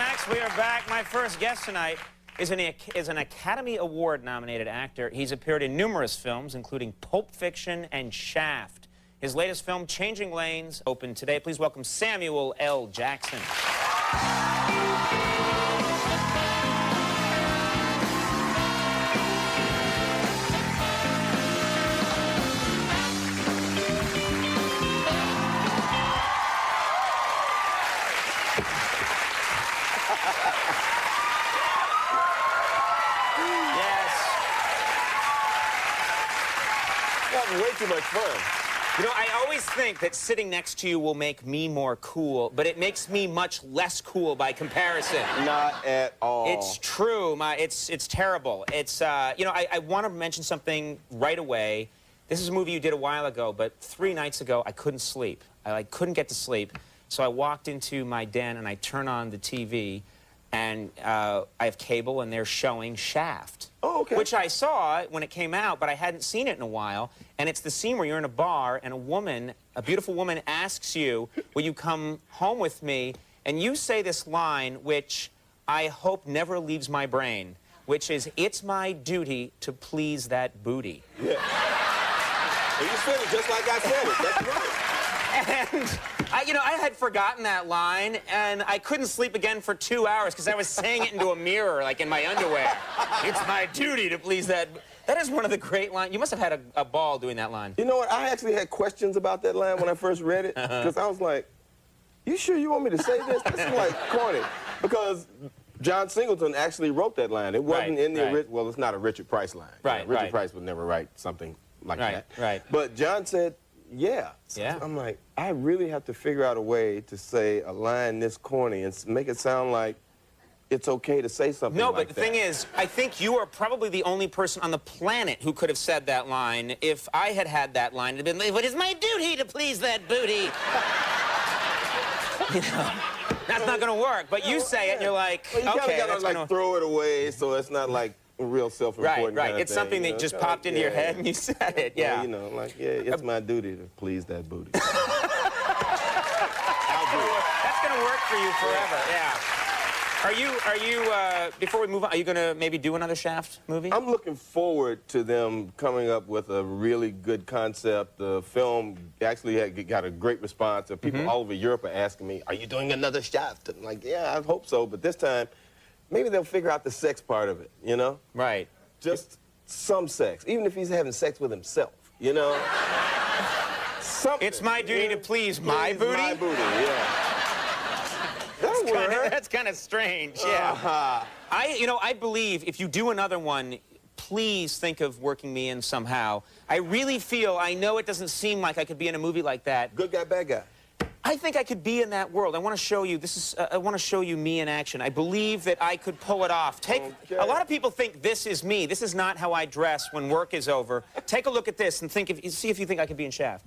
Max. We are back. My first guest tonight is an Academy Award-nominated actor. He's appeared in numerous films, including Pulp Fiction and Shaft. His latest film, Changing Lanes, opened today. Please welcome Samuel L. Jackson. Way too much fun. You know, I always think that sitting next to you will make me more cool, but it makes me much less cool by comparison. Not at all. It's true. It's terrible. It's, you know, I want to mention something right away. This is a movie you did a while ago, but 3 nights ago, I couldn't sleep. I couldn't get to sleep, so I walked into my den and I turn on the TV, and I have cable, and they're showing Shaft. Oh, okay. Which I saw when it came out, but I hadn't seen it in a while. And it's the scene where you're in a bar, and a beautiful woman asks you, will you come home with me? And you say this line, which I hope never leaves my brain, which is, it's my duty to please that booty. Yeah. And you said it just like I said it. That's right. And I had forgotten that line, and I couldn't sleep again for 2 hours because I was saying it into a mirror, like in my underwear. It's my duty to please that. That is one of the great lines. You must have had a ball doing that line. You know what? I actually had questions about that line when I first read it, because I was like, you sure you want me to say this? This is like corny. Because John Singleton actually wrote that line. It wasn't in the original. Well, it's not a Richard Price line. Right, Richard Price would never write something like that. Right. But John said, yeah. So Yeah. I'm like, I really have to figure out a way to say a line this corny and make it sound like it's okay to say something like that. No, but the thing is, I think you are probably the only person on the planet who could have said that line. If I had had that line, it'd have been, it is my duty to please that booty. You know, that's not going to work. But you say it, and you're like, well, you okay, gotta, like, throw it away so it's not like real self-important. Right. Kind of it's thing, something that just popped into your head and you said it. Yeah. Well, you know, like, yeah, it's my duty to please that booty. I'll do it. That's going to work for you forever. Yeah. Are you, before we move on, are you going to maybe do another Shaft movie? I'm looking forward to them coming up with a really good concept. The film actually got a great response. People all over Europe are asking me, are you doing another Shaft? I'm like, yeah, I hope so, but this time, maybe they'll figure out the sex part of it, you know? Right. Just some sex, even if he's having sex with himself, you know? Something. It's my duty to please my booty? My booty, yeah. That'll work. That's kind of strange, yeah. I believe if you do another one, please think of working me in somehow. I really feel, I know it doesn't seem like I could be in a movie like that. Good guy, bad guy. I think I could be in that world. I want to show you, I want to show you me in action. I believe that I could pull it off. A lot of people think this is me. This is not how I dress when work is over. Take a look at this and see if you think I could be in Shaft.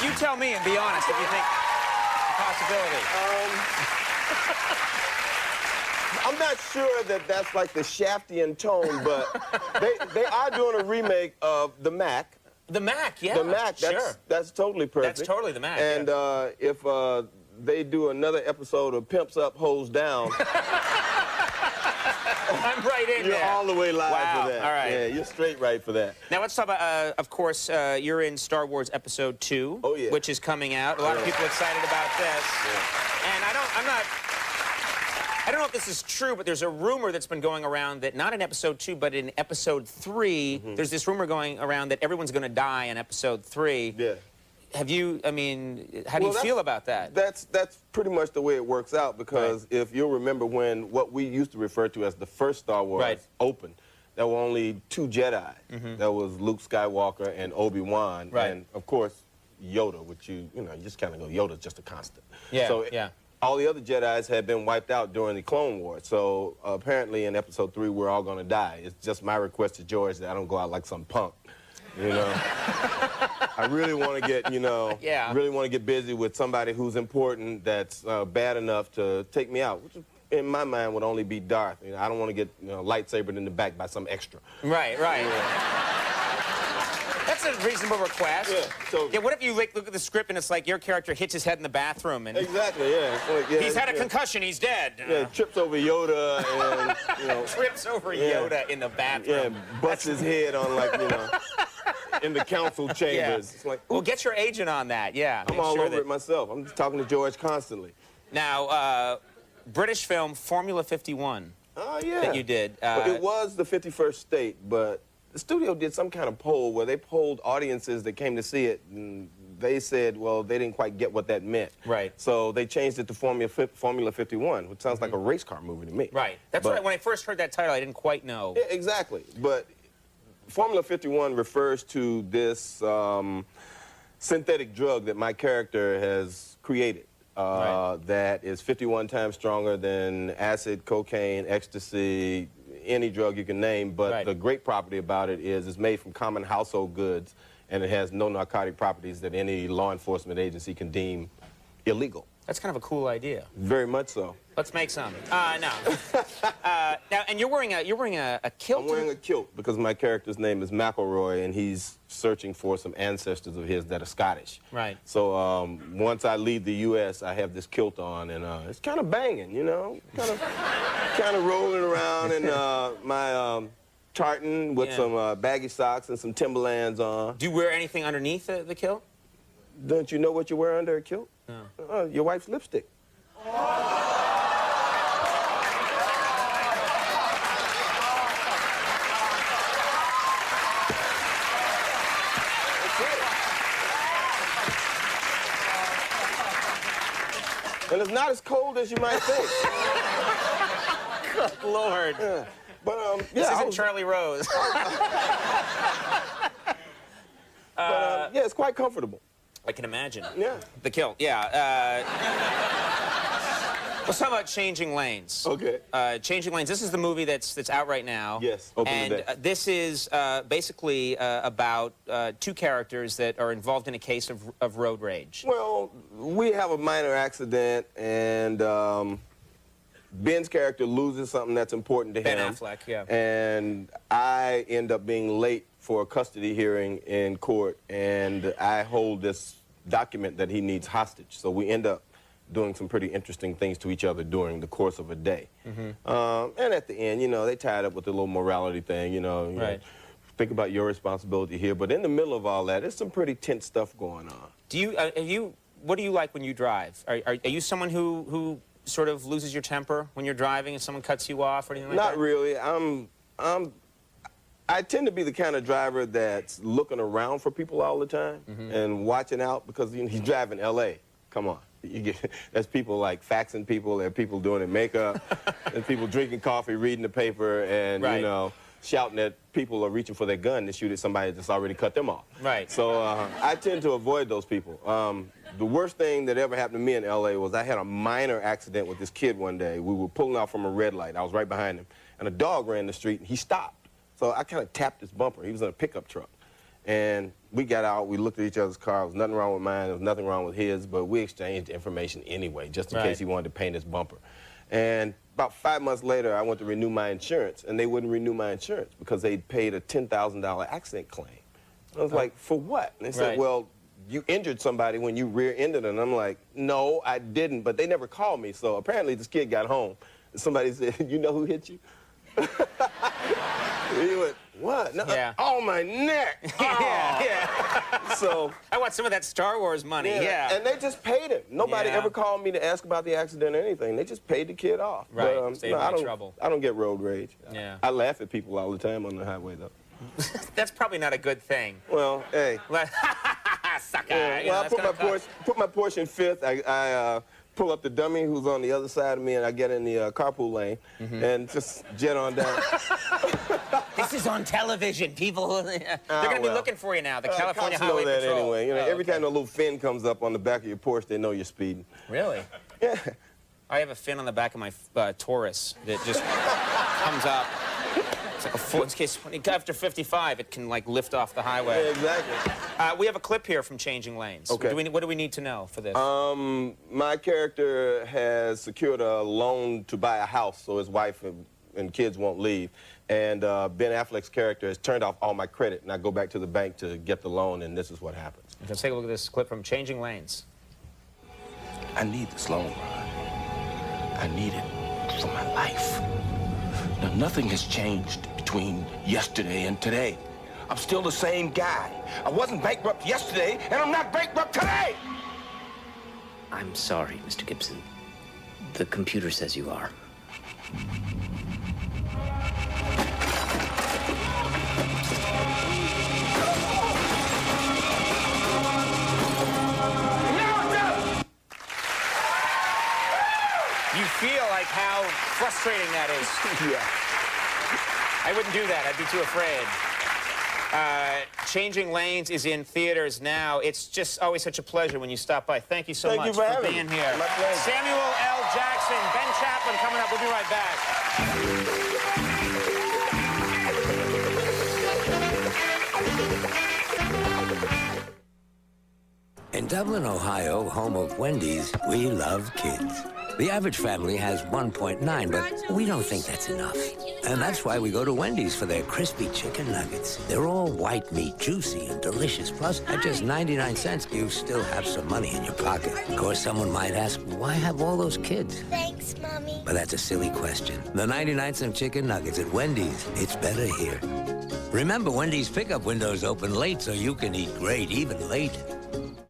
You tell me and be honest if you think possibility. I'm not sure that that's like the Shaftian tone, but they are doing a remake of The Mac. The Mac, yeah. The Mac, that's totally perfect. That's totally The Mac, And if they do another episode of Pimps Up, Hoes Down, I'm right in there. You're all the way live for that. All right. Yeah, you're straight right for that. Now let's talk about, of course, you're in Star Wars Episode 2, which is coming out. A lot of people excited about this. Yeah. And I don't know if this is true, but there's a rumor that's been going around that not in Episode 2, but in Episode 3, there's this rumor going around that everyone's going to die in Episode 3. Yeah. Have you, I mean, how do you feel about that? That's pretty much the way it works out, because if you'll remember when what we used to refer to as the first Star Wars opened, there were only 2 Jedi. There was Luke Skywalker and Obi-Wan, and of course Yoda, which you just kind of go, Yoda's just a constant. Yeah, so all the other Jedis had been wiped out during the Clone Wars. So apparently in Episode 3, we're all going to die. It's just my request to George that I don't go out like some punk. You know, I really want to get, really want to get busy with somebody who's important that's bad enough to take me out, which in my mind would only be Darth. You know, I don't want to get lightsabered in the back by some extra. Right, right. That's a reasonable request. Yeah, so, what if you look at the script and it's like your character hits his head in the bathroom and exactly, yeah. Like, yeah, he's had a concussion, he's dead. Yeah, trips over Yoda and trips over Yoda in the bathroom. Yeah, busts his head on in the council chambers. Yeah. It's like, well, get your agent on that. Yeah, I'm all over it myself. I'm just talking to George constantly. Now, British film Formula 51. Oh yeah. That you did. Well, it was the 51st state, but the studio did some kind of poll where they polled audiences that came to see it, and they said, well, they didn't quite get what that meant. Right. So they changed it to Formula 51, which sounds like a race car movie to me. Right. That's when I first heard that title, I didn't quite know. Yeah, exactly. But Formula 51 refers to this synthetic drug that my character has created. That is 51 times stronger than acid, cocaine, ecstasy, any drug you can name, but the great property about it is it's made from common household goods, and it has no narcotic properties that any law enforcement agency can deem illegal. That's kind of a cool idea. Very much so. Let's make some. No. Now, and you're wearing a kilt? I'm wearing a kilt because my character's name is McElroy, and he's searching for some ancestors of his that are Scottish. Right. So once I leave the U.S., I have this kilt on, and it's kind of banging, kind of rolling around in my tartan with some baggy socks and some Timberlands on. Do you wear anything underneath the kilt? Don't you know what you wear under a kilt? No. Your wife's lipstick. And it's not as cold as you might think. Good Lord. Yeah. But, this isn't Charlie Rose. Yeah, it's quite comfortable. I can imagine. Yeah. The kilt, yeah. Let's talk about Changing Lanes. Okay. Changing Lanes, this is the movie that's out right now. Yes, open today. And this is basically about two characters that are involved in a case of road rage. Well, we have a minor accident, and Ben's character loses something that's important to him. Ben Affleck, yeah. And I end up being late for a custody hearing in court, and I hold this document that he needs hostage. So we end up doing some pretty interesting things to each other during the course of a day. And at the end, they tied up with the little morality thing, you know, think about your responsibility here. But in the middle of all that, there's some pretty tense stuff going on. Do you, what do you like when you drive? Are you someone who sort of loses your temper when you're driving and someone cuts you off or anything like that? Not really. I tend to be the kind of driver that's looking around for people all the time and watching out because he's driving L.A. Come on. There's people like faxing people, there are people doing their makeup, there's people drinking coffee, reading the paper, and, shouting at people or reaching for their gun to shoot at somebody that's already cut them off. Right. So I tend to avoid those people. The worst thing that ever happened to me in L.A. was I had a minor accident with this kid one day. We were pulling out from a red light. I was right behind him, and a dog ran the street, and he stopped. So I kind of tapped his bumper. He was in a pickup truck. And we got out, we looked at each other's car. There was nothing wrong with mine, there was nothing wrong with his, but we exchanged information anyway, just in case he wanted to paint his bumper. And about 5 months later, I went to renew my insurance, and they wouldn't renew my insurance because they'd paid a $10,000 accident claim. I was like, for what? And they said, well, you injured somebody when you rear-ended them. And I'm like, no, I didn't, but they never called me. So apparently this kid got home, and somebody said, you know who hit you? He went, what? No, oh, my neck. Oh. Yeah. So I want some of that Star Wars money, And they just paid him. Nobody ever called me to ask about the accident or anything. They just paid the kid off. Right, But, saved me trouble. I don't get road rage. Yeah. I laugh at people all the time on the highway, though. That's probably not a good thing. Well, hey. Sucker. Well, I put my Porsche in fifth. I pull up the dummy who's on the other side of me, and I get in the carpool lane and just jet on down. This is on television. People, they're going to be looking for you now. The California cops know Highway that Patrol. anyway. Every time a little fin comes up on the back of your Porsche, they know you're speeding. Really? Yeah. I have a fin on the back of my Taurus that just comes up. It's like a full, in case when you get after 55, it can like lift off the highway. Yeah, exactly. We have a clip here from Changing Lanes. Okay. What do we need to know for this? My character has secured a loan to buy a house so his wife and kids won't leave. And Ben Affleck's character has turned off all my credit, and I go back to the bank to get the loan, and this is what happens. Let's take a look at this clip from Changing Lanes. I need this loan, Ron. I need it for my life. Now, nothing has changed between yesterday and today. I'm still the same guy. I wasn't bankrupt yesterday, and I'm not bankrupt today! I'm sorry, Mr. Gibson. The computer says you are. You feel like how frustrating that is. Yeah. I wouldn't do that. I'd be too afraid. Changing Lanes is in theaters now. It's just always such a pleasure when you stop by. Thank you so Thank much you for having being me. here. My pleasure. Samuel L. Jackson, Ben Chaplin coming up. We'll be right back. In Dublin, Ohio, home of Wendy's, we love kids. The average family has 1.9, but we don't think that's enough. And that's why we go to Wendy's for their crispy chicken nuggets. They're all white meat, juicy and delicious. Plus, at just 99 cents, you still have some money in your pocket. Of course, someone might ask, why have all those kids? Thanks, Mommy. But that's a silly question. The 99-cent chicken nuggets at Wendy's, it's better here. Remember, Wendy's pickup windows open late so you can eat great even late.